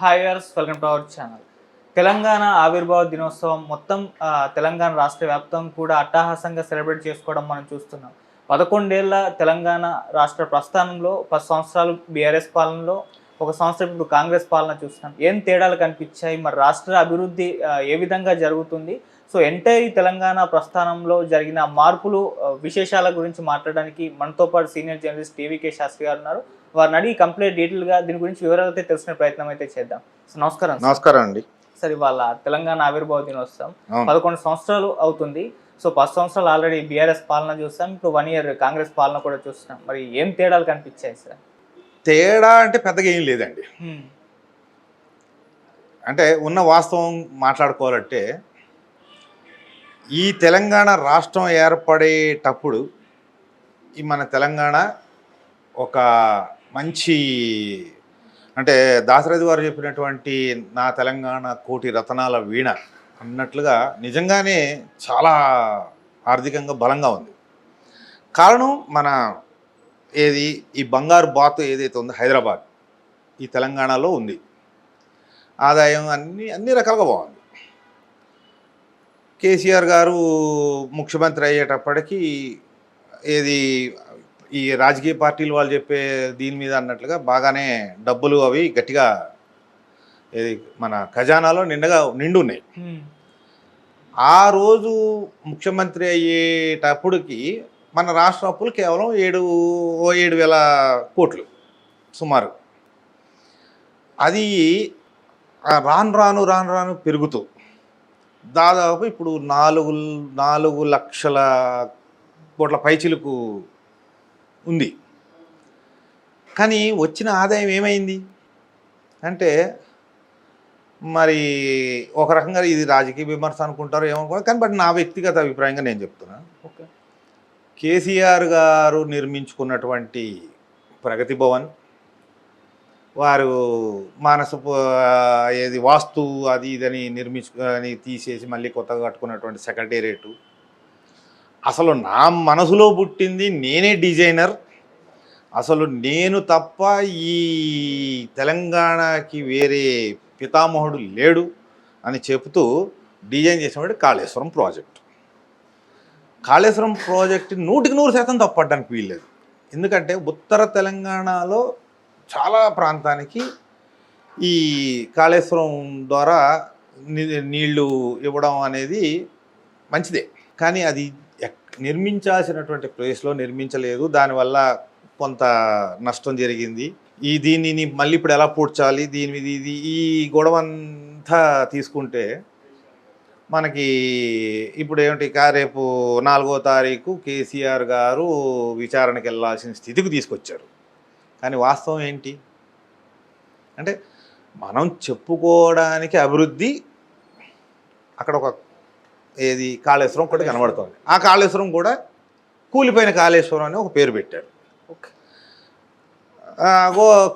Hi viewers, welcome to our channel. Telangana ఆవిర్భావ దినోత్సవం మొత్తం తెలంగాణ రాష్ట్ర వ్యాప్తం కూడా అట్టహాసంగా సెలబ్రేట్ చేసుకోవడం మనం చూస్తున్నాం. 11 ఏళ్ల తెలంగాణ రాష్ట్ర ప్రస్థానంలో 10 సంవత్సరాలు బీఆర్ఎస్ పాలనలో, ఒక సంవత్సరం ఇప్పుడు కాంగ్రెస్ పాలన చూస్తున్నాం. ఏం తేడాలు కనిపించాయి? మరి రాష్ట్ర అభివృద్ధి ఏ విధంగా జరుగుతుంది? సో ఎంటైర్ తెలంగాణ ప్రస్థానంలో జరిగిన మార్పులు, విశేషాల గురించి మాట్లాడడానికి మనతో పాటు సీనియర్ జర్నలిస్ట్ టీవీకే శాస్త్రి గారు ఉన్నారు. వారిని అడిగి కంప్లీట్ డీటెయిల్గా దీని గురించి వివరాలు అయితే తెలుసుకునే ప్రయత్నం అయితే చేద్దాం. సో నమస్కారం. నమస్కారం అండి. సార్, ఇవాళ తెలంగాణ ఆవిర్భావ దినోత్సవం 11 సంవత్సరాలు అవుతుంది. సో 10 సంవత్సరాలు ఆల్రెడీ బీఆర్ఎస్ పాలన చూస్తాం, ఇప్పుడు 1 ఇయర్ కాంగ్రెస్ పాలన కూడా చూస్తున్నాం. మరి ఏం తేడాలు కనిపించాయి సార్? తేడా అంటే పెద్దగా ఏం లేదండి. అంటే ఉన్న వాస్తవం మాట్లాడుకోవాలంటే, ఈ తెలంగాణ రాష్ట్రం ఏర్పడేటప్పుడు ఈ మన తెలంగాణ ఒక మంచి, అంటే దాశరథి వారు చెప్పినటువంటి నా తెలంగాణ కోటి రతనాల వీణ అన్నట్లుగా నిజంగానే చాలా ఆర్థికంగా బలంగా ఉంది. కారణం మన ఈ బంగారు బాతు ఏదైతే ఉందో హైదరాబాద్, ఈ తెలంగాణలో ఉంది. ఆదాయం అన్ని రకాలుగా బాగుంది. కేసీఆర్ గారు ముఖ్యమంత్రి అయ్యేటప్పటికీ ఈ రాజకీయ పార్టీలు వాళ్ళు చెప్పే దీని మీద అన్నట్లుగా బాగానే డబ్బులు అవి గట్టిగా మన ఖజానాలో నిండున్నాయి. ఆ రోజు ముఖ్యమంత్రి అయ్యేటప్పటికి మన రాష్ట్ర అప్పులు కేవలం 7,000 కోట్లు సుమారు. అది రాను రాను పెరుగుతూ దాదాపు ఇప్పుడు 4 లక్షల కోట్ల పైచిలకు ఉంది. కానీ వచ్చిన ఆదాయం ఏమైంది అంటే, మరి ఒక రకంగా ఇది రాజకీయ విమర్శ అనుకుంటారు ఏమనుకుంటారు, కానీ బట్ నా వ్యక్తిగత అభిప్రాయంగా నేను చెప్తున్నా. ఓకే. కేసీఆర్ గారు నిర్మించుకున్నటువంటి ప్రగతి భవన్, వారు వాస్తు అది ఇదని నిర్మించుకొని తీసేసి మళ్ళీ కొత్తగా కట్టుకున్నటువంటి సెక్రటేరియట్, అసలు నా మనసులో పుట్టింది, నేనే డిజైనర్, అసలు నేను తప్ప ఈ తెలంగాణకి వేరే పితామహుడు లేడు అని చెబుతూ డిజైన్ చేసినప్పుడు కాళేశ్వరం ప్రాజెక్టు. కాళేశ్వరం ప్రాజెక్టు 100% తప్పడానికి వీల్లేదు. ఎందుకంటే ఉత్తర తెలంగాణలో చాలా ప్రాంతానికి ఈ కాళేశ్వరం ద్వారా నీళ్లు ఇవ్వడం అనేది మంచిదే, కానీ అది నిర్మించాల్సినటువంటి ప్లేస్లో నిర్మించలేదు. దానివల్ల కొంత నష్టం జరిగింది. దీనిని మళ్ళీ ఇప్పుడు ఎలా పూడ్చాలి, దీని మీద ఈ గొడవ అంతా తీసుకుంటే మనకి ఇప్పుడు ఏమిటి, రేపు 4వ తారీఖు కేసీఆర్ గారు విచారణకి వెళ్ళాల్సిన స్థితికి తీసుకొచ్చారు. కానీ వాస్తవం ఏంటి అంటే, మనం చెప్పుకోవడానికి అభివృద్ధి అక్కడ ఒక కాళేశ్వరం ఒకటి కనబడుతుంది. ఆ కాళేశ్వరం కూడా కూలిపోయిన కాళేశ్వరం అని ఒక పేరు పెట్టారు.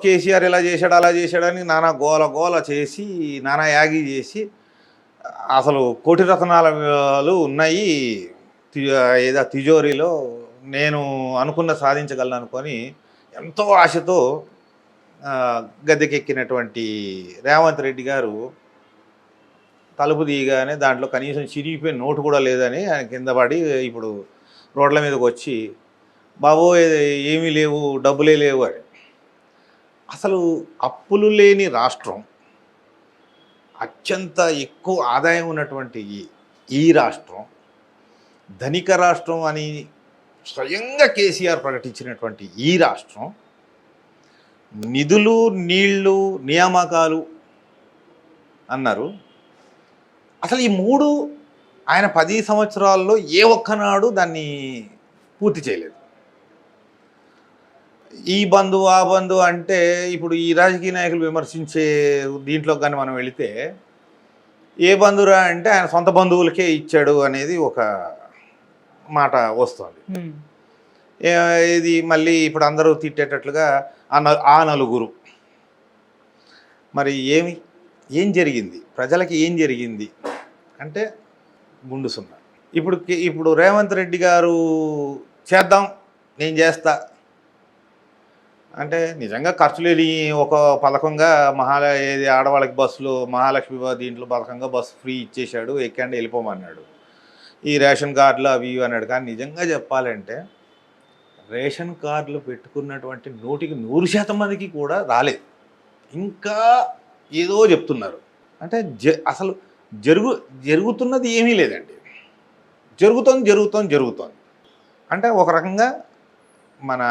కేసీఆర్ ఇలా చేశాడు అలా చేశాడని నానా గోల చేసి, నానా యాగి చేసి, అసలు కోటి రత్నాలు ఉన్నాయి తిజోరీలో, నేను అనుకున్న సాధించగలను అనుకొని ఎంతో ఆశతో గద్దెకెక్కినటువంటి రేవంత్ రెడ్డి గారు తలుపు తీయగానే దాంట్లో కనీసం చిరిగిపోయిన నోటు కూడా లేదని ఆయన కింద పడి ఇప్పుడు రోడ్ల మీదకి వచ్చి, బాబో ఏమీ లేవు, డబ్బులే లేవు అని. అసలు అప్పులు లేని రాష్ట్రం, అత్యంత ఎక్కువ ఆదాయం ఉన్నటువంటి ఈ రాష్ట్రం, ధనిక రాష్ట్రం అని స్వయంగా కేసీఆర్ ప్రకటించినటువంటి ఈ రాష్ట్రం, నిధులు నీళ్లు నియామకాలు అన్నారు. అసలు ఈ 3 ఆయన 10 సంవత్సరాల్లో ఏ ఒక్కనాడు దాన్ని పూర్తి చేయలేదు. ఈ బంధు ఆ బంధు అంటే, ఇప్పుడు ఈ రాజకీయ నాయకులు విమర్శించే దీంట్లో కానీ మనం వెళితే, ఏ బంధురా అంటే ఆయన సొంత బంధువులకే ఇచ్చాడు అనేది ఒక మాట వస్తుంది. ఇది మళ్ళీ ఇప్పుడు అందరూ తిట్టేటట్లుగా ఆ నలుగురు, మరి ఏం జరిగింది ప్రజలకి, ఏం జరిగింది అంటే గుండు సున్నా. ఇప్పుడు రేవంత్ రెడ్డి గారు చేద్దాం, నేను చేస్తా, అంటే నిజంగా ఖర్చు లేని ఒక పథకంగా ఏది ఆడవాళ్ళకి బస్సులు మహాలక్ష్మి దీంట్లో పథకంగా బస్సు ఫ్రీ ఇచ్చేశాడు, ఎక్కండి వెళ్ళిపోమన్నాడు. ఈ రేషన్ కార్డులు అవి ఇవి అన్నాడు. కానీ నిజంగా చెప్పాలంటే రేషన్ కార్డులు పెట్టుకున్నటువంటి 100% మందికి కూడా రాలేదు. ఇంకా ఏదో చెప్తున్నారు. అంటే అసలు జరుగుతున్నది ఏమీ లేదండి. జరుగుతోంది. అంటే ఒక రకంగా మన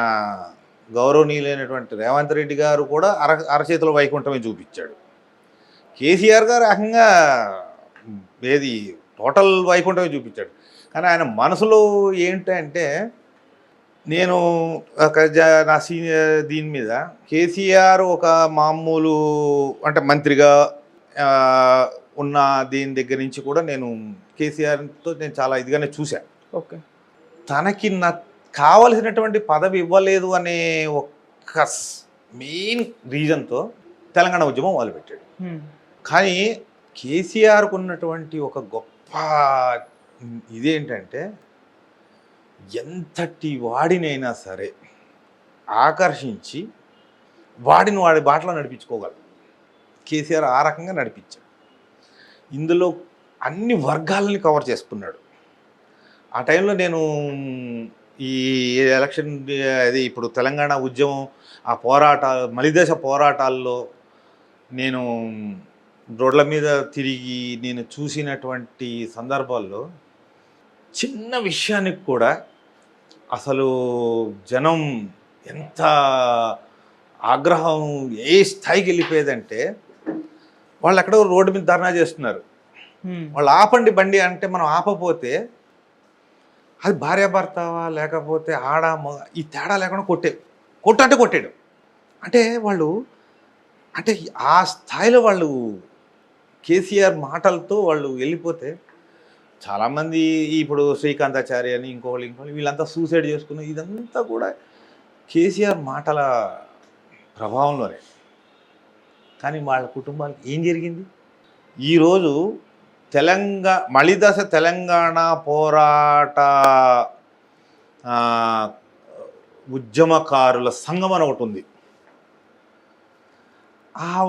గౌరవనీయులైనటువంటి రేవంత్ రెడ్డి గారు కూడా అరచేతిలో వైకుంఠమే చూపించాడు. కేసీఆర్ గారు రకంగా ఏది టోటల్ వైకుంఠమే చూపించాడు. కానీ ఆయన మనసులో ఏంటంటే నేను నా సీనియర్ దీని మీద కేసీఆర్ ఒక మామూలు అంటే మంత్రిగా ఉన్న దీని దగ్గర నుంచి కూడా నేను కేసీఆర్తో నేను చాలా ఇదిగానే చూశాను. ఓకే, తనకి కావలసినటువంటి పదవి ఇవ్వలేదు అనే ఒక్క మెయిన్ రీజన్తో తెలంగాణ ఉద్యమం మొదలుపెట్టాడు. కానీ కేసీఆర్కు ఉన్నటువంటి ఒక గొప్ప ఇదేంటంటే ఎంతటి వాడినైనా సరే ఆకర్షించి వాడి బాటలో నడిపించుకోగలరు. కేసీఆర్ ఆ రకంగా నడిపించాడు. ఇందులో అన్ని వర్గాలని కవర్ చేసుకున్నాడు. ఆ టైంలో నేను ఈ ఎలక్షన్ అది ఇప్పుడు తెలంగాణ ఉద్యమం ఆ మలిదశ పోరాటాల్లో నేను రోడ్ల మీద తిరిగి నేను చూసినటువంటి సందర్భాల్లో చిన్న విషయానికి కూడా అసలు జనం ఎంత ఆగ్రహం ఏ స్థాయికి వెళ్ళిపోయేదంటే వాళ్ళు ఎక్కడో రోడ్డు మీద ధర్నా చేస్తున్నారు. వాళ్ళు ఆపండి బండి అంటే మనం ఆపపోతే అది భార్యాభర్తవా లేకపోతే ఆడ మగ ఈ తేడా లేకుండా కొట్టాడు. అంటే వాళ్ళు అంటే ఆ స్థాయిలో వాళ్ళు కేసీఆర్ మాటలతో వాళ్ళు వెళ్ళిపోతే చాలామంది ఇప్పుడు శ్రీకాంతాచార్య అని ఇంకోళ్ళు వీళ్ళంతా సూసైడ్ చేసుకుని ఇదంతా కూడా కేసీఆర్ మాటల ప్రభావంలోనే. కానీ వాళ్ళ కుటుంబాలకు ఏం జరిగింది? ఈరోజు మలిదశ తెలంగాణ పోరాట ఉద్యమకారుల సంఘం అని ఒకటి ఉంది.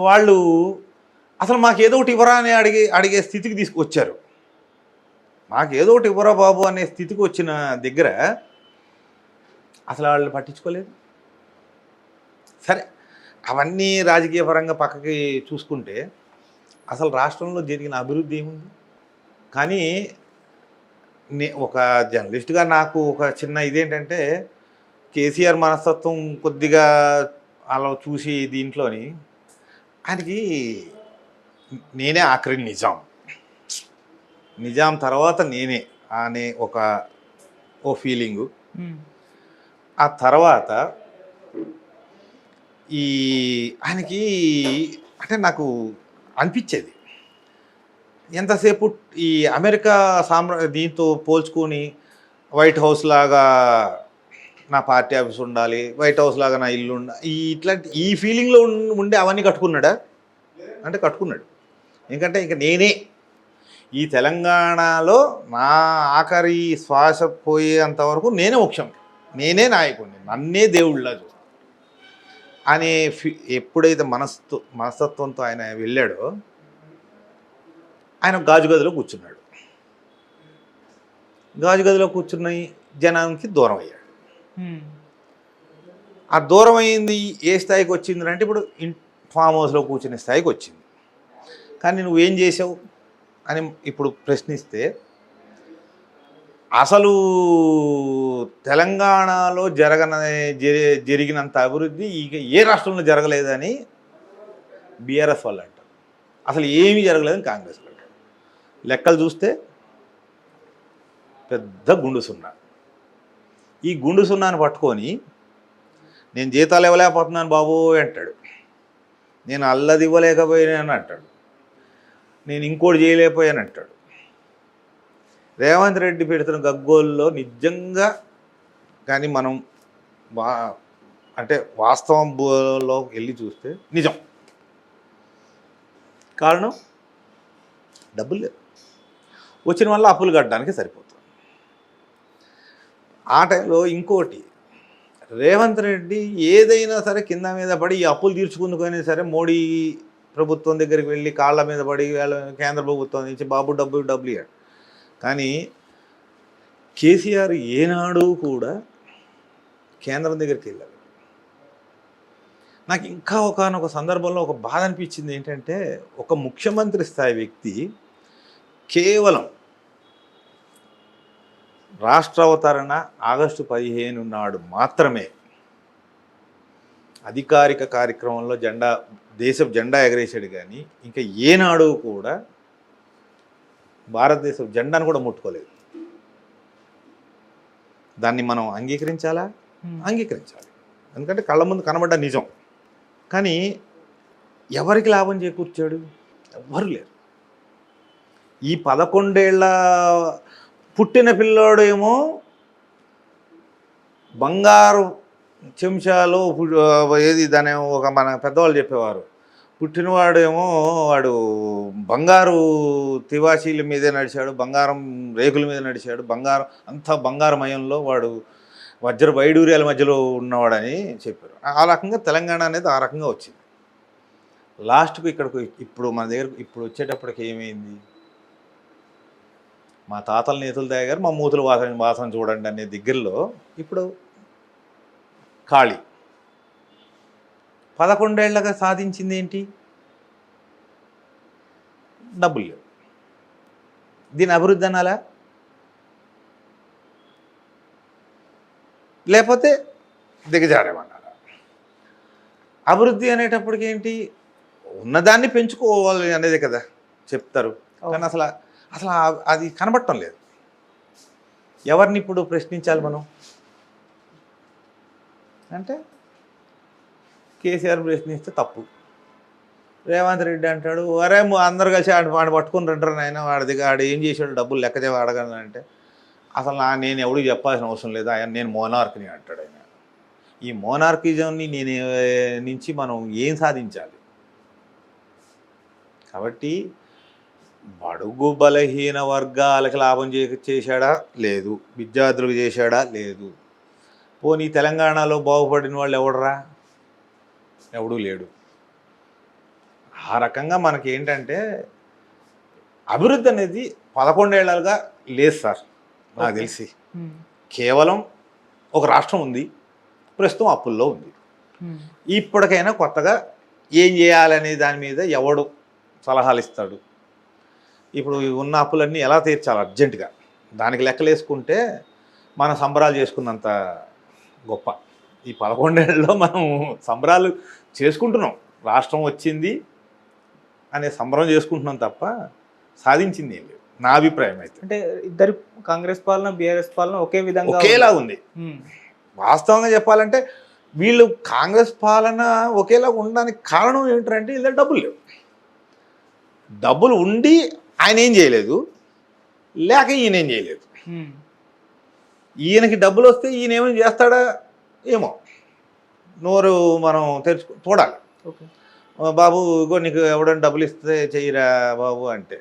వాళ్ళు అసలు మాకు ఏదో ఒకటి ఇవ్వరా అని అడిగే స్థితికి తీసుకొచ్చారు. మాకు ఏదో ఒకటి ఇవ్వరా బాబు అనే స్థితికి వచ్చిన దగ్గర అసలు వాళ్ళు పట్టించుకోలేదు. సరే, అవన్నీ రాజకీయ పరంగా పక్కకి చూసుకుంటే అసలు రాష్ట్రంలో జరిగిన అభివృద్ధి ఏముంది? కానీ ఒక జర్నలిస్ట్గా నాకు ఒక చిన్న ఇదేంటంటే కేసీఆర్ మనస్తత్వం కొద్దిగా అలా చూసి దీంట్లోని ఆయనకి నేనే ఆఖరి నిజాం తర్వాత నేనే అనే ఓ ఫీలింగు. ఆ తర్వాత ఆయనకి అంటే నాకు అనిపించేది ఎంతసేపు ఈ అమెరికా దీంతో పోల్చుకొని వైట్ హౌస్ లాగా నా పార్టీ ఆఫీస్ ఉండాలి, వైట్ హౌస్ లాగా నా ఇల్లు ఇట్లాంటి ఈ ఫీలింగ్లో ఉండే అవన్నీ కట్టుకున్నాడా అంటే కట్టుకున్నాడు. ఎందుకంటే ఇక నేనే ఈ తెలంగాణలో నా ఆఖరి శ్వాస పోయేంతవరకు నేనే ముఖ్యం, నేనే నాయకుడిని, నన్నే దేవుళ్ళ అనే ఎప్పుడైతే మనస్తత్వంతో ఆయన వెళ్ళాడో ఆయన గాజు గదిలో కూర్చున్నాడు. గాజు గదిలో కూర్చున్న జనానికి దూరం అయ్యాడు. ఆ దూరం అయింది ఏ స్థాయికి వచ్చింది అంటే ఇప్పుడు ఫామ్ హౌస్లో కూర్చునే స్థాయికి వచ్చింది. కానీ నువ్వేం చేసావు అని ఇప్పుడు ప్రశ్నిస్తే అసలు తెలంగాణలో జరిగినంత అభివృద్ధి ఇక ఏ రాష్ట్రంలో జరగలేదని బీఆర్ఎస్ వాళ్ళు అంటారు. అసలు ఏమీ జరగలేదని కాంగ్రెస్ వాళ్ళు అంటారు. లెక్కలు చూస్తే పెద్ద గుండు సున్నా. ఈ గుండు సున్నాను పట్టుకొని నేను జీతాలు ఇవ్వలేకపోతున్నాను బాబు అంటాడు, నేను అల్లది ఇవ్వలేకపోయానని అంటాడు, నేను ఇంకోటి చేయలేకపోయాను అంటాడు. రేవంత్ రెడ్డి పెడుతున్న గగ్గోల్లో నిజంగా కానీ మనం అంటే వాస్తవంలో వెళ్ళి చూస్తే నిజం. కారణం డబ్బులు లేదు, వచ్చిన వల్ల అప్పులు కట్టడానికి సరిపోతుంది. ఆ టైంలో ఇంకోటి రేవంత్ రెడ్డి ఏదైనా సరే కింద మీద పడి ఈ అప్పులు తీర్చుకుందుకైనా సరే మోడీ ప్రభుత్వం దగ్గరికి వెళ్ళి కాళ్ళ మీద పడి కేంద్ర ప్రభుత్వం నుంచి బాబు డబ్బులు ఇవ్వడు. కానీ కేసీఆర్ ఏనాడు కూడా కేంద్రం దగ్గరికి వెళ్ళాలి. నాకు ఇంకా ఒకానొక సందర్భంలో ఒక బాధ అనిపించింది ఏంటంటే, ఒక ముఖ్యమంత్రి స్థాయి వ్యక్తి కేవలం రాష్ట్ర అవతరణ ఆగస్టు 15 నాడు మాత్రమే అధికారిక కార్యక్రమంలో దేశపు జెండా ఎగరేసాడు. కానీ ఇంకా ఏనాడు కూడా భారతదేశం జెండాను కూడా ముట్టుకోలేదు. దాన్ని మనం అంగీకరించాలా? అంగీకరించాలి. ఎందుకంటే కళ్ళ ముందు కనబడ్డ నిజం. కానీ ఎవరికి లాభం చేకూర్చాడు? ఎవ్వరు లేరు. ఈ 11 ఏళ్ళ పుట్టిన పిల్లోడేమో బంగారు చెంచాలో ఏది దాని ఒక మన పెద్దవాళ్ళు చెప్పేవారు, పుట్టినవాడేమో వాడు బంగారు తివాచీల మీదే నడిచాడు, బంగారం రేకుల మీద నడిచాడు, బంగారం అంతా బంగారమయంలో వాడు వజ్ర వైడూర్యాల మధ్యలో ఉన్నవాడని చెప్పారు. ఆ రకంగా తెలంగాణ అనేది ఆ రకంగా వచ్చింది. లాస్ట్కు ఇక్కడికి ఇప్పుడు మన దగ్గర ఇప్పుడు వచ్చేటప్పటికి ఏమైంది? మా తాతల నేతులు తాగారు, మా మూతులు వాసన చూడండి అనే దగ్గరలో ఇప్పుడు ఖాళీ. 11 ఏళ్ళగా సాధించింది ఏంటి? డబ్బులు లేవు. దీని అభివృద్ధి అనాలా? లేకపోతే దిగజారేమన్నారా? అభివృద్ధి అనేటప్పటికి ఏంటి? ఉన్నదాన్ని పెంచుకోవాలి అనేది కదా చెప్తారు. కానీ అసలు అది కనబడటం లేదు. ఎవరిని ఇప్పుడు ప్రశ్నించాలి మనం అంటే? కేసీఆర్ ప్రశ్నిస్తే తప్పు. రేవంత్ రెడ్డి అంటాడు, అరే అందరు కలిసి వాడు పట్టుకుని రంటారు నాయన, వాడు ఏం చేశాడు, డబ్బులు లెక్క అడగను అంటే అసలు నేను ఎవడికి చెప్పాల్సిన అవసరం లేదు, ఆయన నేను మోనార్క్ని అంటాడు ఆయన. ఈ మోనార్కిజంని నుంచి మనం ఏం సాధించాలి? కాబట్టి బడుగు బలహీన వర్గాలకు లాభం చేశాడా? లేదు. విద్యార్థులకు చేశాడా? లేదు. పోనీ తెలంగాణలో బాగుపడిన వాళ్ళు ఎవడరా? ఎవడూ లేడు. ఆ రకంగా మనకి ఏంటంటే అభివృద్ధి అనేది 11 ఏళ్ళుగా లేదు సార్ నాకు తెలిసి. కేవలం ఒక రాష్ట్రం ఉంది, ప్రస్తుతం అప్పుల్లో ఉంది. ఇప్పటికైనా కొత్తగా ఏం చేయాలనే దాని మీద ఎవడు సలహాలు ఇస్తాడు? ఇప్పుడు ఉన్న అప్పులన్నీ ఎలా తీర్చాలి అర్జెంటుగా, దానికి లెక్కలేసుకుంటే మనం సంబరాలు చేసుకున్నంత గొప్ప. ఈ 11 ఏళ్ళలో మనం సంబరాలు చేసుకుంటున్నాం, రాష్ట్రం వచ్చింది అనే సంబరం చేసుకుంటున్నాం తప్ప సాధించింది ఏం లేదు నా అభిప్రాయం అయితే. అంటే ఇద్దరు కాంగ్రెస్ పాలన బీఆర్ఎస్ పాలన ఒకే విధంగా ఒకేలా ఉంది. వాస్తవంగా చెప్పాలంటే వీళ్ళు కాంగ్రెస్ పాలన ఒకేలా ఉండడానికి కారణం ఏంటంటే ఇలా డబ్బులు లేవు. డబ్బులు ఉండి ఆయన ఏం చేయలేదు, లేక ఈయన ఏం చేయలేదు. ఈయనకి డబ్బులు వస్తే ఈయన ఏమైనా చేస్తాడా ఏమో, నోరు మనం చూడాలి. బాబు ఇగో నీకు ఎవడైనా డబ్బులు ఇస్తే చెయ్యరా బాబు అంటే,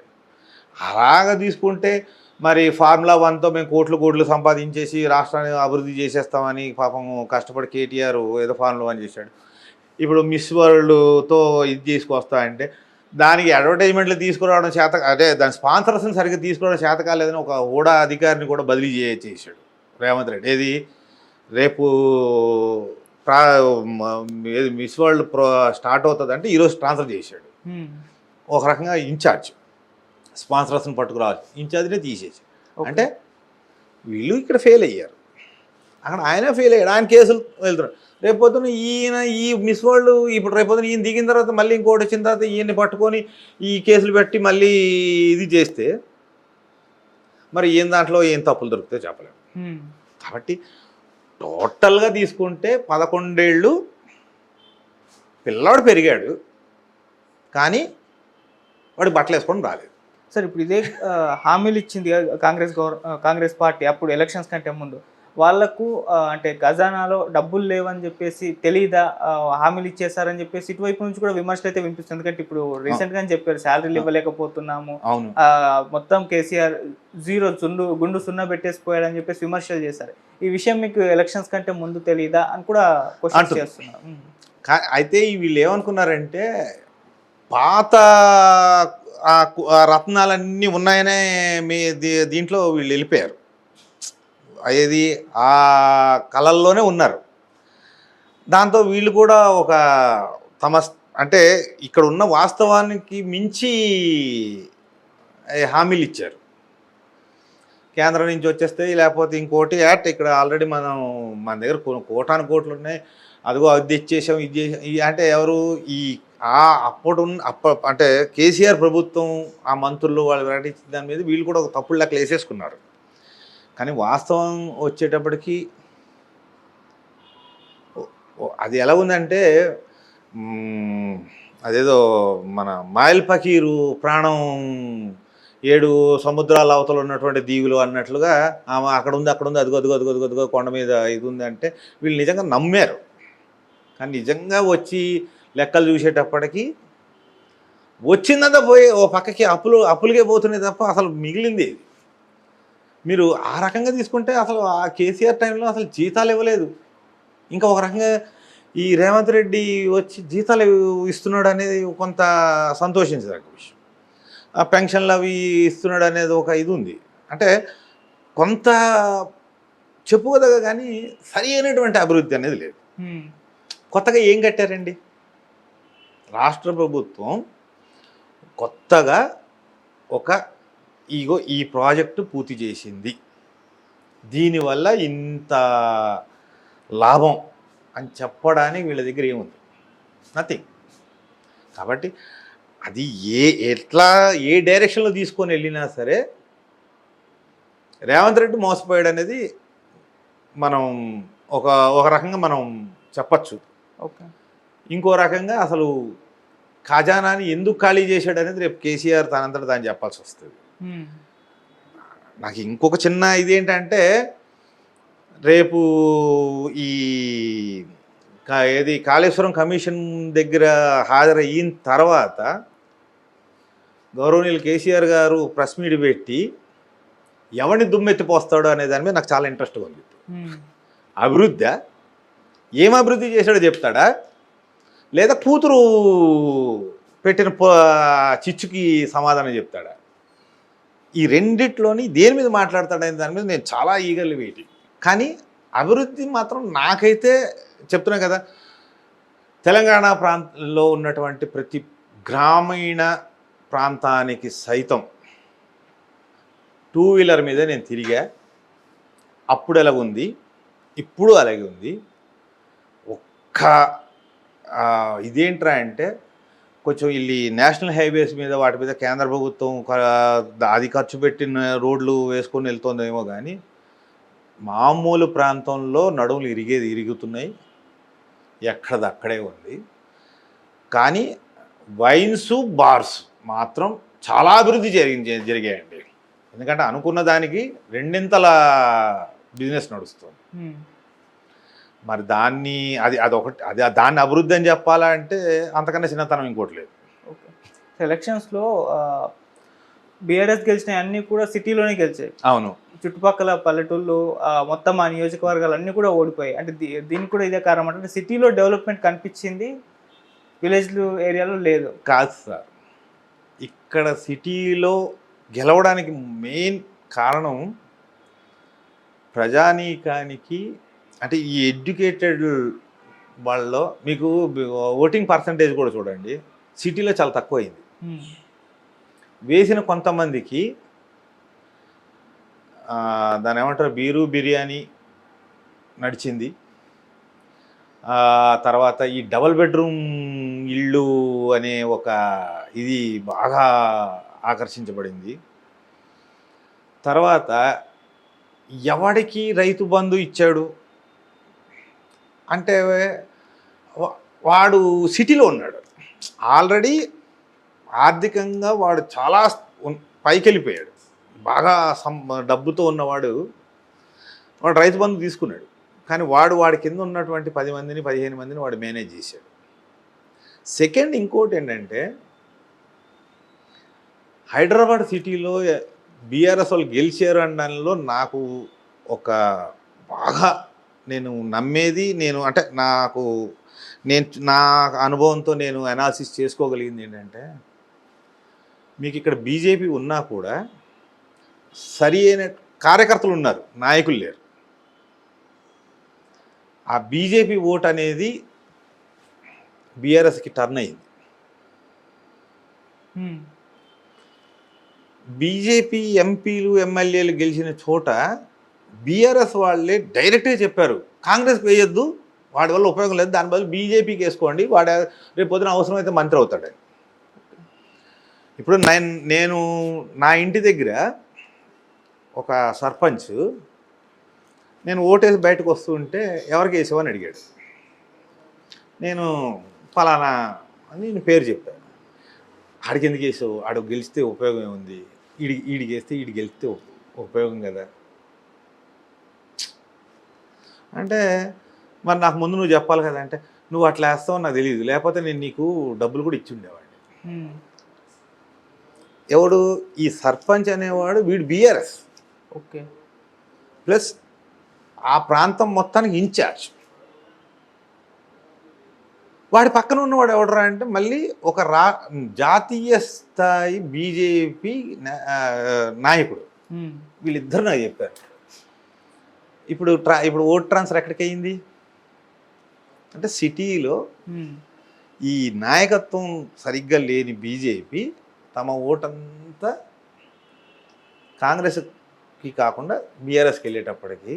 అలాగ తీసుకుంటే మరి ఫార్ములా 1తో మేము కోట్లు సంపాదించేసి రాష్ట్రాన్ని అభివృద్ధి చేసేస్తామని పాపం కష్టపడి కేటీఆర్ ఏదో ఫార్ములా 1 చేశాడు. ఇప్పుడు మిస్ వరల్డ్తో ఇది తీసుకొస్తా అంటే దానికి అడ్వర్టైజ్మెంట్లు తీసుకురావడం అదే దాని స్పాన్సర్స్ని సరిగ్గా తీసుకురావడం చేత కాలేదని ఒక హోడా అధికారిని కూడా బదిలీ చేసాడు రేవంత్ రెడ్డి. ఏది రేపు ఏది మిస్ వరల్డ్ స్టార్ట్ అవుతుంది అంటే ఈరోజు ట్రాన్స్ఫర్ చేశాడు. ఒక రకంగా ఇన్ఛార్జ్ స్పాన్సర్స్ని పట్టుకురావాలి, ఇన్ఛార్జ్నే తీసేసి. అంటే వీళ్ళు ఇక్కడ ఫెయిల్ అయ్యారు, అక్కడ ఆయన ఫెయిల్ అయ్యాడు, ఆయన కేసులు వెళ్తున్నారు. రేపొద్దున ఈయన ఈ మిస్ వరల్డ్ ఇప్పుడు రేపొద్దున ఈయన దిగిన తర్వాత మళ్ళీ ఇంకోటి వచ్చిన తర్వాత ఈయన్ని పట్టుకొని ఈ కేసులు పెట్టి మళ్ళీ ఇది చేస్తే మరి ఏం దాంట్లో ఏం తప్పులు దొరికితే చెప్పలేము. కాబట్టి టోటల్గా తీసుకుంటే 11 ఏళ్ళు పిల్లాడు పెరిగాడు, కానీ వాడు బట్టలు వేసుకొని రాలేదు. సార్ ఇప్పుడు ఇదే హామీలు ఇచ్చింది కాంగ్రెస్ పార్టీ అప్పుడు ఎలక్షన్స్ కంటే ముందు. వాళ్లకు అంటే ఖజానాలో డబ్బులు లేవని చెప్పేసి తెలీదా, హామీలు ఇచ్చేసారని చెప్పేసి ఇటువైపు నుంచి కూడా విమర్శలు అయితే వినిపిస్తుంది. ఎందుకంటే ఇప్పుడు రీసెంట్ గానే చెప్పారు శాలరీలు ఇవ్వలేకపోతున్నాము, మొత్తం కేసీఆర్ గుండు సున్నా పెట్టేసిపోయాడు అని చెప్పేసి విమర్శలు చేశారు. ఈ విషయం మీకు ఎలక్షన్స్ కంటే ముందు తెలీదా అని కూడా క్వశ్చన్ చేస్తున్నారు. అయితే వీళ్ళు ఏమనుకున్నారంటే పాత రత్నాలన్నీ ఉన్నాయనే దీంట్లో వీళ్ళు వెళ్ళిపోయారు. ఏది ఆ కళల్లోనే ఉన్నారు. దాంతో వీళ్ళు కూడా ఒక అంటే ఇక్కడ ఉన్న వాస్తవానికి మించి హామీలు ఇచ్చారు. కేంద్రం నుంచి వచ్చేస్తే లేకపోతే ఇంకోటి ఇక్కడ ఆల్రెడీ మన దగ్గర కోటాను కోట్లు ఉన్నాయి, అదిగో అది ఇచ్చేసాం ఇది చేసాం. అంటే ఎవరు అంటే కేసీఆర్ ప్రభుత్వం ఆ మంత్రులు వాళ్ళు ప్రకటించిన దాని మీద వీళ్ళు కూడా ఒక తప్పుడు లెక్కలు వేసేసుకున్నారు. కానీ వాస్తవం వచ్చేటప్పటికి అది ఎలా ఉందంటే అదేదో మన మాయల్ ఫకీరు ప్రాణం 7 సముద్రాల అవతల ఉన్నటువంటి దీవులు అన్నట్లుగా ఆమె అక్కడ ఉంది అదిగో కొండ మీద ఇది ఉంది అంటే వీళ్ళు నిజంగా నమ్మారు. కానీ నిజంగా వచ్చి లెక్కలు చూసేటప్పటికి వచ్చిందంతా పోయి ఓ పక్కకి అప్పులకే పోతున్నాయి తప్ప అసలు మిగిలింది. మీరు ఆ రకంగా తీసుకుంటే అసలు ఆ కేసీఆర్ టైంలో అసలు జీతాలు ఇవ్వలేదు. ఇంకా ఒక రకంగా ఈ రేవంత్ రెడ్డి వచ్చి జీతాలు ఇస్తున్నాడు అనేది కొంత సంతోషించదగ్గ విషయం. ఆ పెన్షన్లు అవి ఇస్తున్నాడు అనేది ఒక ఇది ఉంది. అంటే కొంత చెప్పుకోదగ్గ కానీ సరి అయినటువంటి అభివృద్ధి అనేది లేదు. కొత్తగా ఏం కట్టారండి? రాష్ట్ర ప్రభుత్వం కొత్తగా ఈ ప్రాజెక్టు పూర్తి చేసింది, దీనివల్ల ఇంత లాభం అని చెప్పడానికి వీళ్ళ దగ్గర ఏముంది? నథింగ్. కాబట్టి అది ఏ డైరెక్షన్లో తీసుకొని వెళ్ళినా సరే రేవంత్ రెడ్డి మోసపోయాడు అనేది మనం ఒక రకంగా మనం చెప్పచ్చు. ఇంకో రకంగా అసలు ఖజానాని ఎందుకు ఖాళీ చేశాడు అనేది రేపు కేసీఆర్ తనంతటా దాన్ని చెప్పాల్సి వస్తుంది. నాకు ఇంకొక చిన్న ఇదేంటంటే రేపు ఏది కాళేశ్వరం కమిషన్ దగ్గర హాజరయిన తర్వాత గౌరవనీయులు కేసీఆర్ గారు ప్రెస్ మీట్ పెట్టి ఎవరిని దుమ్మెత్తిపోస్తాడో అనే దాని మీద నాకు చాలా ఇంట్రెస్ట్గా ఉంది. అభివృద్ధి ఏం అభివృద్ధి చేశాడో చెప్తాడా, లేదా కూతురు పెట్టిన చిచ్చుకి సమాధానం చెప్తాడా? ఈ రెండిట్లోని దేని మీద మాట్లాడతాడనే దాని మీద నేను చాలా ఈగర్లీ వెయిటింగ్. కానీ అభివృద్ధి మాత్రం నాకైతే చెప్తున్నా కదా, తెలంగాణ ప్రాంతంలో ఉన్నటువంటి ప్రతి గ్రామీణ ప్రాంతానికి సైతం 2 వీలర్ మీద నేను తిరిగా. అప్పుడు ఎలా ఉంది, ఇప్పుడు అలాగే ఉంది. ఇదేంట్రా అంటే కొంచెం వీళ్ళు నేషనల్ హైవేస్ మీద వాటి మీద కేంద్ర ప్రభుత్వం అది ఖర్చు పెట్టిన రోడ్లు వేసుకొని వెళ్తుందేమో కానీ మామూలు ప్రాంతంలో నడుములు ఇరుగుతున్నాయి, ఎక్కడదక్కడే ఉంది. కానీ వైన్స్ బార్స్ మాత్రం చాలా అభివృద్ధి జరిగాయండి. ఎందుకంటే అనుకున్న దానికి 2 బిజినెస్ నడుస్తుంది. మరి దాన్ని అభివృద్ధి అని చెప్పాలంటే అంతకన్నా చిన్నతనం ఇంకోటి లేదు. ఎలక్షన్స్లో బీఆర్ఎస్ గెలిచినవి అన్నీ కూడా సిటీలోనే గెలిచాయి. అవును, చుట్టుపక్కల పల్లెటూళ్ళు మొత్తం ఆ నియోజకవర్గాలు అన్నీ కూడా ఓడిపోయాయి. అంటే దీనికి కూడా ఇదే కారణం అంటే సిటీలో డెవలప్మెంట్ కనిపించింది, విలేజ్ ఏరియాలో లేదు. కాదు సార్, ఇక్కడ సిటీలో గెలవడానికి మెయిన్ కారణం ప్రజానీకానికి, అంటే ఈ ఎడ్యుకేటెడ్ వాళ్ళలో మీకు ఓటింగ్ పర్సంటేజ్ కూడా చూడండి, సిటీలో చాలా తక్కువ అయింది. వేసిన కొంతమందికి దాని ఏమంటారు బీరు బిర్యానీ నడిచింది. తర్వాత ఈ డబల్ బెడ్రూమ్ ఇళ్ళు అనే ఒక ఇది బాగా ఆకర్షించబడింది. తర్వాత ఎవడికి రైతు బంధు ఇచ్చాడు అంటే వాడు సిటీలో ఉన్నాడు, ఆల్రెడీ ఆర్థికంగా వాడు చాలా పైకి వెళ్ళిపోయాడు, బాగా డబ్బుతో ఉన్నవాడు వాడు రైతు బంధు తీసుకున్నాడు, కానీ వాడి కింద ఉన్నటువంటి 10 మందిని 15 మందిని వాడు మేనేజ్ చేశాడు. సెకండ్ ఇంకోటి ఏంటంటే, హైదరాబాద్ సిటీలో బీఆర్ఎస్ వాళ్ళు గెలిచారు అనడంలో నాకు ఒక బాగా నేను నమ్మేది, అంటే నా అనుభవంతో నేను అనాలిసిస్ చేసుకోగలిగింది ఏంటంటే, మీకు ఇక్కడ బీజేపీ ఉన్నా కూడా సరి అయిన కార్యకర్తలు ఉన్నారు, నాయకులు లేరు. ఆ బీజేపీ ఓట్ అనేది బీఆర్ఎస్కి టర్న్ అయింది. బీజేపీ ఎంపీలు ఎమ్మెల్యేలు గెలిచిన చోట బీఆర్ఎస్ వాళ్ళే డైరెక్ట్గా చెప్పారు, కాంగ్రెస్కి వేయొద్దు, వాడి వల్ల ఉపయోగం లేదు, దాని బదులు బీజేపీకి వేసుకోండి, వాడు రేపు పొద్దున అవసరమైతే మంత్రి అవుతాడు. ఇప్పుడు నేను నా ఇంటి దగ్గర ఒక సర్పంచ్ నేను ఓటేసి బయటకు వస్తూ ఉంటే ఎవరికి వేసావని అడిగాడు. నేను ఫలానా అని నేను పేరు చెప్పాను. ఆడికి ఎందుకు వేసావు, ఆడు గెలిస్తే ఉపయోగం ఏముంది, ఈడికి వేస్తే ఈడు గెలిస్తే ఉపయోగం కదా అంటే, మరి నాకు ముందు నువ్వు చెప్పాలి కదా అంటే, నువ్వు అట్లా వేస్తావు నాకు తెలియదు, లేకపోతే నేను నీకు డబ్బులు కూడా ఇచ్చి ఉండేవాడిని. ఎవడు ఈ సర్పంచ్ అనేవాడు, వీడు బీఆర్ఎస్, ఓకే, ప్లస్ ఆ ప్రాంతం మొత్తానికి ఇన్ఛార్జ్. వాడి పక్కన ఉన్నవాడు ఎవడరా అంటే మళ్ళీ ఒక జాతీయ స్థాయి బీజేపీ నాయకుడు. వీళ్ళిద్దరు నాకు చెప్పారు. ఇప్పుడు ఓట్ ట్రాన్స్ఫర్ ఎక్కడికి అయింది అంటే, సిటీలో ఈ నాయకత్వం సరిగ్గా లేని బీజేపీ తమ ఓటంతా కాంగ్రెస్కి కాకుండా బీఆర్ఎస్కి వెళ్ళేటప్పటికి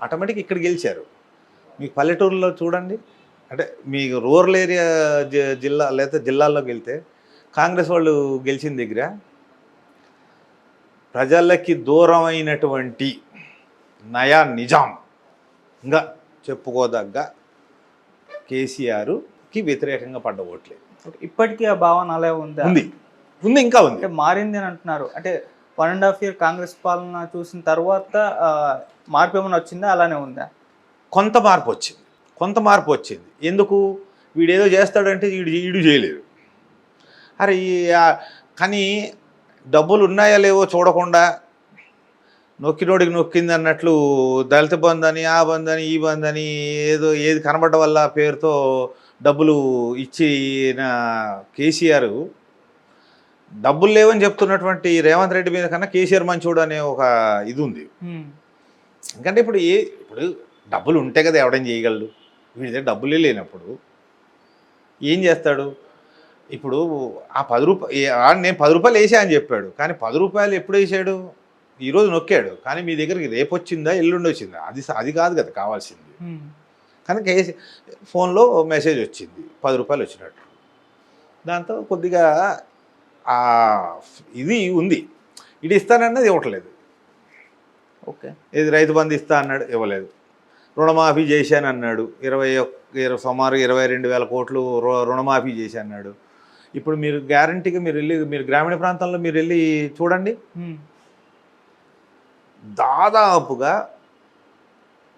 ఆటోమేటిక్ ఇక్కడ గెలిచారు. మీకు పల్లెటూరులో చూడండి, అంటే మీకు రూరల్ ఏరియా జిల్లా లేదా జిల్లాల్లోకి వెళ్తే కాంగ్రెస్ వాళ్ళు గెలిచిన దగ్గర ప్రజలకి దూరమైనటువంటి నయా నిజాంగా చెప్పుకోదగ్గ కేసీఆర్కి వ్యతిరేకంగా పడ్డ ఓట్లే. ఇప్పటికీ ఆ భావన అలా ఉంది, ఇంకా ఉంది, అంటే మారింది అని అంటున్నారు. అంటే 1.5 year కాంగ్రెస్ పాలన చూసిన తర్వాత మార్పు ఏమైనా వచ్చిందా, అలానే ఉందా? కొంత మార్పు వచ్చింది. ఎందుకు, వీడేదో చేస్తాడంటే ఈడు చేయలేదు. అరే కానీ డబ్బులు ఉన్నాయా లేవో చూడకుండా నొక్కినోడికి నొక్కింది అన్నట్లు దళిత బంధు అని, ఆ బంధు అని, ఈ బంధు అని, ఏది కనబడ్డ వల్ల పేరుతో డబ్బులు ఇచ్చిన కేసీఆర్ డబ్బులు లేవని చెప్తున్నటువంటి రేవంత్ రెడ్డి మీద కన్నా కేసీఆర్ మంచోడు అనే ఒక ఇది ఉంది. ఎందుకంటే ఇప్పుడు డబ్బులు ఉంటే కదా ఎవడని చేయగలడు. వీడి దగ్గర డబ్బులే లేనప్పుడు ఏం చేస్తాడు? ఇప్పుడు ఆ 10 రూపాయలు నేను 10 రూపాయలు వేసా అని చెప్పాడు, కానీ 10 రూపాయలు ఎప్పుడు వేసాడు? ఈరోజు నొక్కాడు, కానీ మీ దగ్గరికి రేపు వచ్చిందా ఎల్లుండి వచ్చిందా అది కాదు కదా కావాల్సింది. కానీ ఫోన్లో మెసేజ్ వచ్చింది 10 రూపాయలు వచ్చినట్టు. దాంతో కొద్దిగా ఇది ఉంది. ఇది ఇస్తానన్నది ఇవ్వట్లేదు. ఓకే, ఇది రైతు బంధు ఇస్తా అన్నాడు, ఇవ్వలేదు. రుణమాఫీ చేశాను అన్నాడు, సుమారు 22,000 కోట్లు రుణమాఫీ చేసి అన్నాడు. ఇప్పుడు మీరు గ్యారంటీగా మీరు గ్రామీణ ప్రాంతాల్లో మీరు వెళ్ళి చూడండి, దాదాపుగా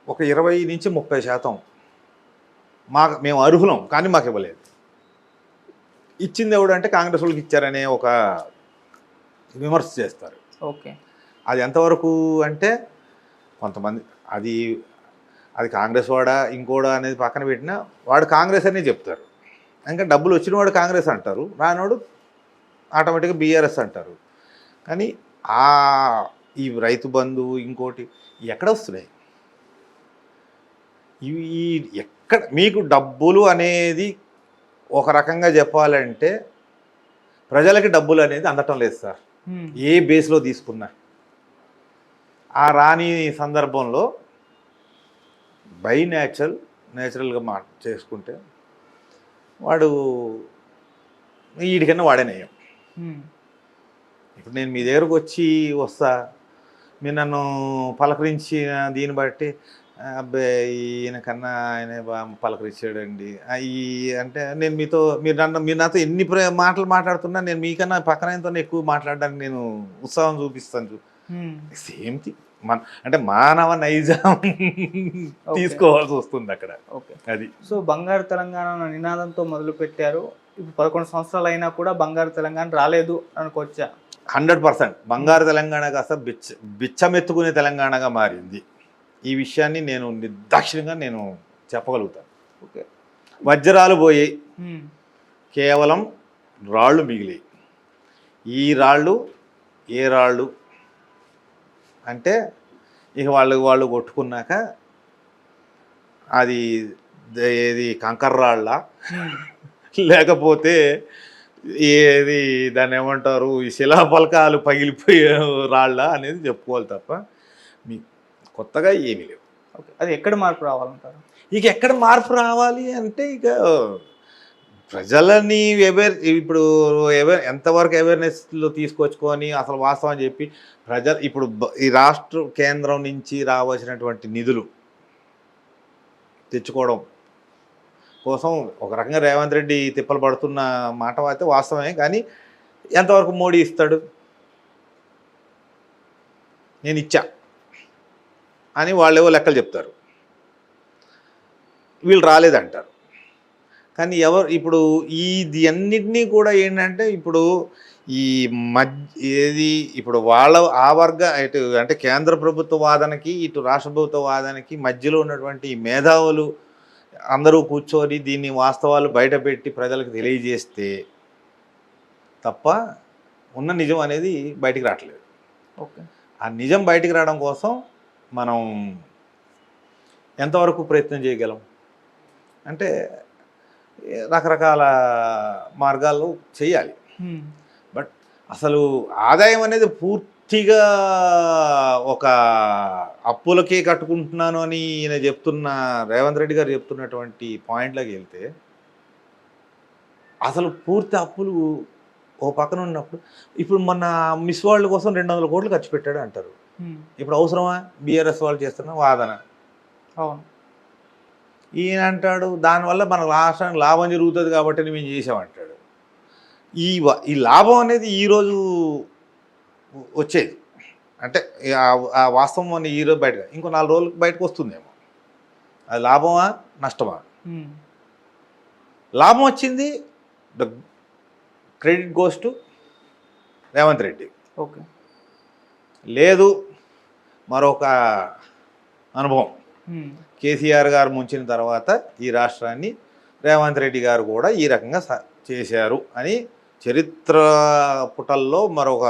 ఒక 20 నుంచి 30% మేము అర్హులం కానీ మాకు ఇవ్వలేదు. ఇచ్చింది ఎవడంటే కాంగ్రెస్ వాళ్ళకి ఇచ్చారనే ఒక విమర్శ చేస్తారు. ఓకే, అది ఎంతవరకు అంటే కొంతమంది అది కాంగ్రెస్ వాడా ఇంకోడా అనేది పక్కన పెట్టినా వాడు కాంగ్రెస్ అనే చెప్తారు. ఇంకా డబ్బులు వచ్చినవాడు కాంగ్రెస్ అంటారు, రానివాడు ఆటోమేటిక్గా బీఆర్ఎస్ అంటారు. కానీ ఈ రైతు బంధు ఇంకోటి ఎక్కడ వస్తున్నాయి? ఎక్కడ మీకు డబ్బులు అనేది ఒక రకంగా చెప్పాలంటే ప్రజలకి డబ్బులు అనేది అందటం లేదు సార్, ఏ బేస్లో తీసుకున్నా. ఆ రాని సందర్భంలో బై నేచురల్గా చేసుకుంటే వాడు వీడికన్నా వాడే నయం. ఇప్పుడు నేను మీ దగ్గరకు వస్తా, మీరు నన్ను పలకరించిన దీన్ని బట్టి అబ్బాయి ఈయనకన్నా ఆయన పలకరించాడండి అంటే నేను మీరు నాతో ఎన్ని మాటలు మాట్లాడుతున్నా నేను మీకన్నా పక్కన ఎక్కువ మాట్లాడడానికి నేను ఉత్సాహం చూపిస్తాను. సేమ్ థింగ్ అంటే మానవ నైజం తీసుకోవాల్సి వస్తుంది అక్కడ. ఓకే. అది. సో బంగారు తెలంగాణ అన్న నినాదంతో మొదలు పెట్టారు. ఇప్పుడు 11 సంవత్సరాలు అయినా కూడా బంగారు తెలంగాణ రాలేదు అనుకోవచ్చా? 100% బంగారు తెలంగాణ కాస్త బిచ్చమెత్తుకునే తెలంగాణగా మారింది. ఈ విషయాన్ని నేను నిర్దాక్షిణ్యంగా నేను చెప్పగలుగుతాను. ఓకే. వజ్రాలు పోయాయి, కేవలం రాళ్ళు మిగిలాయి. ఈ రాళ్ళు ఏ రాళ్ళు అంటే ఇక వాళ్ళు కొట్టుకున్నాక అది ఏది కంకర రాళ్ళ లేకపోతే ఏది దాన్ని ఏమంటారు ఈ శిలాఫలకాలు పగిలిపోయే రాళ్ళ అనేది చెప్పుకోవాలి తప్ప మీ కొత్తగా ఏమీ లేవు. ఓకే. అది ఎక్కడ మార్పు రావాలంటారు? ఇక ఎక్కడ మార్పు రావాలి అంటే ఇక ప్రజలని ఇప్పుడు ఎంతవరకు అవేర్నెస్లో తీసుకొచ్చుకొని అసలు వాస్తవం అని చెప్పి ఇప్పుడు ఈ రాష్ట్ర కేంద్రం నుంచి రావాల్సినటువంటి నిధులు తెచ్చుకోవడం కోసం ఒక రకంగా రేవంత్ రెడ్డి తిప్పలు పడుతున్న మాట అయితే వాస్తవమే. కానీ ఎంతవరకు మోడీ ఇస్తాడు? నేను ఇచ్చా అని వాళ్ళేవో లెక్కలు చెప్తారు, వీళ్ళు రాలేదంటారు. కానీ ఇప్పుడు ఇది అన్నిటినీ కూడా ఏంటంటే ఇప్పుడు ఈ ఇప్పుడు వాళ్ళ ఆ వర్గ ఇటు అంటే కేంద్ర ప్రభుత్వ వాదనకి ఇటు రాష్ట్ర ప్రభుత్వ వాదనకి మధ్యలో ఉన్నటువంటి ఈ మేధావులు అందరూ కూర్చొని దీన్ని వాస్తవాలు బయటపెట్టి ప్రజలకు తెలియజేస్తే తప్ప ఉన్న నిజం అనేది బయటికి రావట్లేదు. ఓకే. ఆ నిజం బయటికి రావడం కోసం మనం ఎంతవరకు ప్రయత్నం చేయగలం అంటే రకరకాల మార్గాల్లో చేయాలి. బట్ అసలు ఆదాయం అనేది పూర్తిగా ఒక అప్పులకే కట్టుకుంటున్నాను అని ఈయన చెప్తున్న రేవంత్ రెడ్డి గారు చెప్తున్నటువంటి పాయింట్లోకి వెళ్తే అసలు పూర్తి అప్పులు ఓ పక్కన ఉన్నప్పుడు ఇప్పుడు మొన్న మిస్ వరల్డ్ కోసం 200 కోట్లు ఖర్చు పెట్టాడు అంటారు. ఇప్పుడు అవసరమా? బీఆర్ఎస్ వాళ్ళు చేస్తున్న వాదన. అవును. ఈయన అంటాడు దానివల్ల మన రాష్ట్రానికి లాభం జరుగుతుంది కాబట్టి మేము చేసామంటాడు. ఈ లాభం అనేది ఈరోజు వచ్చేది అంటే ఆ వాస్తవం అని ఈరోజు బయటకు ఇంకో 4 రోజులకు బయటకు వస్తుందేమో. అది లాభమా నష్టమా? లాభం వచ్చింది, the credit goes to Revanth Reddy. Okay. లేదు మరొక అనుభవం, కేసీఆర్ గారు ముంచిన తర్వాత ఈ రాష్ట్రాన్ని రేవంత్ రెడ్డి గారు కూడా ఈ రకంగా చేశారు అని చరిత్ర పుటల్లో మరొక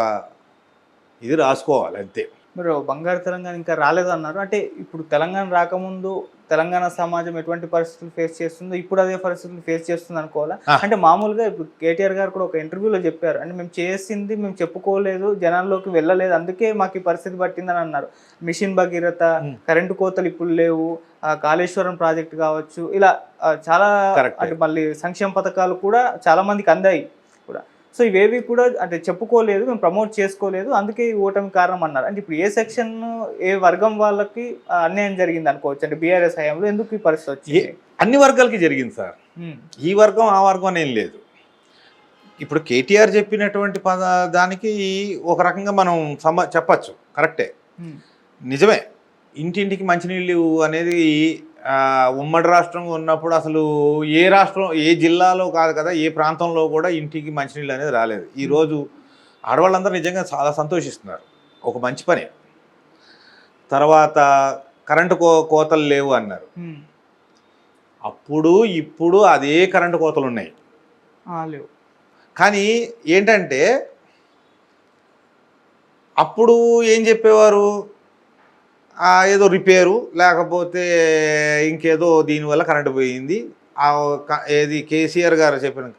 ఇది రాసుకోవాలి అంతే. మీరు బంగారు తెలంగాణ ఇంకా రాలేదన్నారు. అంటే ఇప్పుడు తెలంగాణ రాకముందు తెలంగాణ సమాజం ఎటువంటి పరిస్థితులు ఫేస్ చేస్తుందో ఇప్పుడు అదే పరిస్థితులు ఫేస్ చేస్తుంది అనుకోవాలా? అంటే మామూలుగా ఇప్పుడు కేటీఆర్ గారు కూడా ఒక ఇంటర్వ్యూలో చెప్పారు, అంటే మేము చేసింది మేము చెప్పుకోలేదు, జనాల్లోకి వెళ్ళలేదు, అందుకే మాకు ఈ పరిస్థితి పట్టిందని అన్నారు. మిషన్ భగీరథ, కరెంటు కోతలు ఇప్పుడు లేవు, కాళేశ్వరం ప్రాజెక్టు కావచ్చు, ఇలా చాలా అంటే మళ్ళీ సంక్షేమ పథకాలు కూడా చాలా మందికి అందాయి కూడా. సో ఇవేవి కూడా అంటే చెప్పుకోలేదు, మేము ప్రమోట్ చేసుకోలేదు, అందుకే ఈ ఓటమి కారణం అన్నారు. అంటే ఇప్పుడు ఏ సెక్షన్ ఏ వర్గం వాళ్ళకి అన్యాయం జరిగింది అనుకోవచ్చు? అంటే బీఆర్ఎస్ హయాంలో ఎందుకు ఈ పరిస్థితి వచ్చింది? అన్ని వర్గాలకి జరిగింది సార్. ఈ వర్గం ఆ వర్గం ఏం లేదు. ఇప్పుడు కేటీఆర్ చెప్పినటువంటి దానికి ఒక రకంగా మనం చెప్పచ్చు, కరెక్టే, నిజమే. ఇంటింటికి మంచినీళ్ళు అనేది ఉమ్మడి రాష్ట్రంగా ఉన్నప్పుడు అసలు ఏ రాష్ట్రం ఏ జిల్లాలో కాదు కదా, ఏ ప్రాంతంలో కూడా ఇంటికి మంచినీళ్ళు అనేది రాలేదు. ఈరోజు ఆడవాళ్ళందరూ నిజంగా చాలా సంతోషిస్తున్నారు, ఒక మంచి పని. తర్వాత కరెంటు కోతలు లేవు అన్నారు. అప్పుడు ఇప్పుడు అదే కరెంటు కోతలు ఉన్నాయి. కానీ ఏంటంటే అప్పుడు ఏం చెప్పేవారు, ఏదో రిపేరు లేకపోతే ఇంకేదో దీనివల్ల కరెంటు పోయింది. ఏది కేసీఆర్ గారు చెప్పిన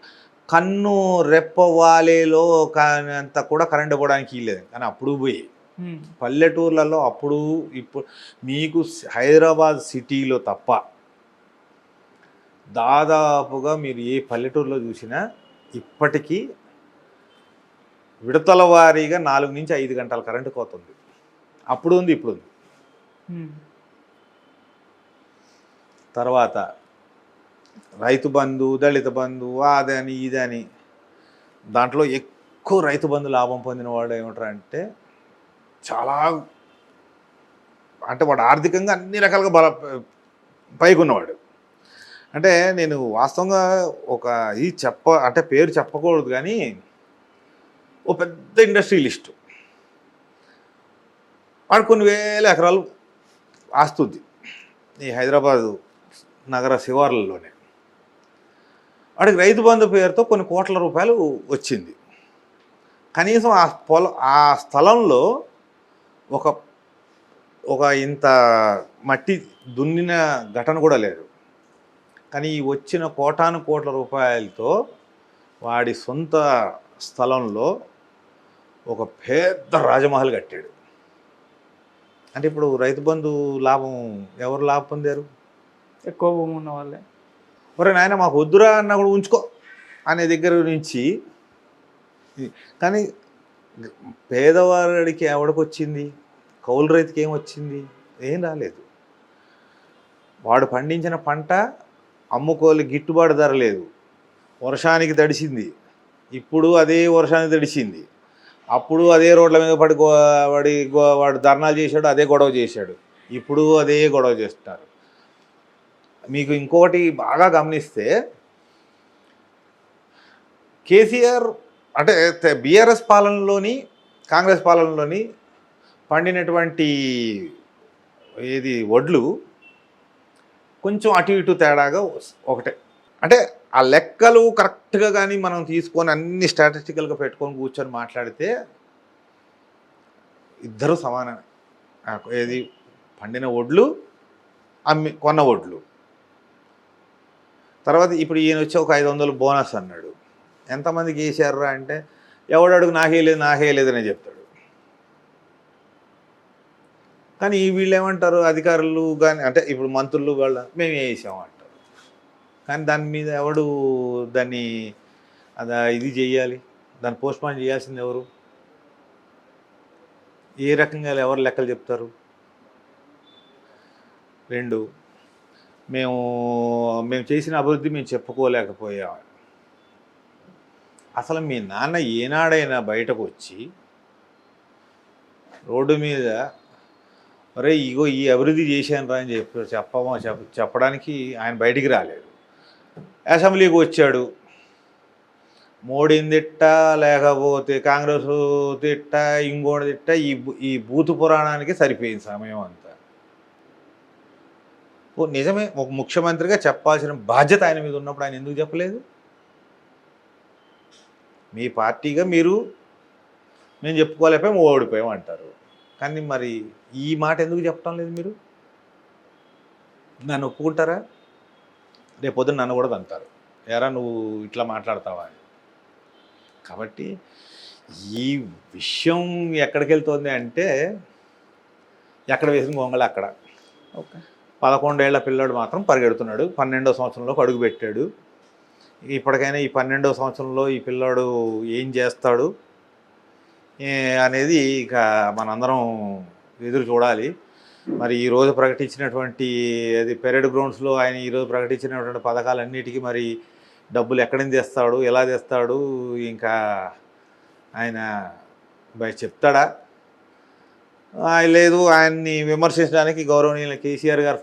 కన్ను రెప్పవాలేలో అంత కూడా కరెంటు పోవడానికి ఇవ్వలేదు. కానీ అప్పుడు పోయి పల్లెటూర్లలో అప్పుడు ఇప్పుడు మీకు హైదరాబాద్ సిటీలో తప్ప దాదాపుగా మీరు ఏ పల్లెటూరులో చూసినా ఇప్పటికీ విడతల వారీగా 4 నుంచి 5 గంటల కరెంటు కోతుంది. అప్పుడు ఉంది, ఇప్పుడు ఉంది. తర్వాత రైతు బంధు, దళిత బంధు, అదని ఇదని, దాంట్లో ఎక్కువ రైతు బంధు లాభం పొందిన వాడు ఏమంటారు అంటే చాలా అంటే వాడు ఆర్థికంగా అన్ని రకాలుగా పైకి ఉన్నవాడు. అంటే నేను వాస్తవంగా ఒక ఇది అంటే పేరు చెప్పకూడదు కానీ ఓ పెద్ద ఇండస్ట్రియలిస్టు. వాడు కొన్ని వేల ఎకరాలు ఆస్తుంది ఈ హైదరాబాదు నగర శివార్లలోనే. వాడికి రైతు బంధు పేరుతో కొన్ని కోట్ల రూపాయలు వచ్చింది. కనీసం ఆ స్థలంలో ఒక ఇంత మట్టి దున్నిన ఘటన కూడా లేదు. కానీ ఈ వచ్చిన కోటాను కోట్ల రూపాయలతో వాడి సొంత స్థలంలో ఒక పెద్ద రాజమహల్ కట్టాడు. అంటే ఇప్పుడు రైతు బంధు లాభం ఎవరు లాభం పొందారు? ఎక్కువ భూమి ఉన్న వాళ్ళే. ఒరే నాయన మాకు వద్దురా అన్న కూడా ఉంచుకో అనే దగ్గర నుంచి. కానీ పేదవాడికి ఎవడికి వచ్చింది? కౌలు రైతుకి ఏమొచ్చింది? ఏం రాలేదు. వాడు పండించిన పంట అమ్ముకోలే, గిట్టుబాటు ధర లేదు, వర్షానికి తడిసింది. ఇప్పుడు అదే వర్షానికి తడిసింది. అప్పుడు అదే రోడ్ల మీద వాడు ధర్నాలు చేశాడు, అదే గొడవ చేశాడు. ఇప్పుడు అదే గొడవ చేస్తున్నారు. మీకు ఇంకొకటి బాగా గమనిస్తే కేసీఆర్ అంటే బీఆర్ఎస్ పాలనలోని కాంగ్రెస్ పాలనలోని పండినటువంటి వడ్లు కొంచెం అటు ఇటు తేడాగా ఒకటే. అంటే ఆ లెక్కలు కరెక్ట్గా కానీ మనం తీసుకొని అన్ని స్ట్రాటజికల్గా పెట్టుకొని కూర్చొని మాట్లాడితే ఇద్దరు సమానమే. పండిన వడ్లు, కొన్న వడ్లు. తర్వాత ఇప్పుడు ఈయన వచ్చి ఒక 500 బోనస్ అన్నాడు. ఎంతమందికి వేసారా అంటే ఎవడాడుగు నాకే లేదని చెప్తాడు. కానీ వీళ్ళు ఏమంటారు, అధికారులు కానీ అంటే ఇప్పుడు మంత్రులు మేము వేసాము అంటారు. కానీ దాని మీద ఎవడు దాన్ని ఇది చేయాలి, దాన్ని పోస్ట్మార్టం చేయాల్సింది ఎవరు? ఏ రకంగా ఎవరు లెక్కలు చెప్తారు? 2, మేము చేసిన అభివృద్ధి మేము చెప్పుకోలేకపోయాం. అసలు మీ నాన్న ఏనాడైనా బయటకు వచ్చి రోడ్డు మీద అరే ఇగో ఈ అభివృద్ధి చేశాను రా అని చెప్పడానికి ఆయన బయటికి రాలేదు. అసెంబ్లీకి వచ్చాడు, మోడీని తిట్ట, లేకపోతే కాంగ్రెస్ తిట్ట, ఇంకోటి తిట్ట, ఈ బూతు పురాణానికి సరిపోయింది సమయం అంతా. నిజమే, ఒక ముఖ్యమంత్రిగా చెప్పాల్సిన బాధ్యత ఆయన మీద ఉన్నప్పుడు ఆయన ఎందుకు చెప్పలేదు? మీ పార్టీగా మేము చెప్పుకోలేకపోయాం, ఓడిపోయాం అంటారు. కానీ మరి ఈ మాట ఎందుకు చెప్పడం లేదు మీరు? నన్ను ఒప్పుకుంటారా? రేపొద్దున నన్ను కూడా అంటారు, ఎరా నువ్వు ఇట్లా మాట్లాడతావా అని. కాబట్టి ఈ విషయం ఎక్కడికి వెళ్తుంది అంటే ఎక్కడ వేసిన గొంగళ అక్కడ. ఓకే, 11 ఏళ్ల పిల్లాడు మాత్రం పరిగెడుతున్నాడు. 12వ సంవత్సరంలోకి అడుగు పెట్టాడు. ఇప్పటికైనా ఈ 12వ సంవత్సరంలో ఈ పిల్లాడు ఏం చేస్తాడు అనేది ఇక మనందరం ఎదురు చూడాలి. మరి ఈరోజు ప్రకటించినటువంటి పెరేడ్ గ్రౌండ్స్లో ఆయన ఈరోజు ప్రకటించినటువంటి పథకాలన్నిటికీ మరి డబ్బులు ఎక్కడి నుంచి తెస్తాడు, ఎలా తెస్తాడు, ఇంకా ఆయన చెప్తాడా? లేదు, ఆయన్ని విమర్శించడానికి గౌరవనీయులు కేసీఆర్ గారు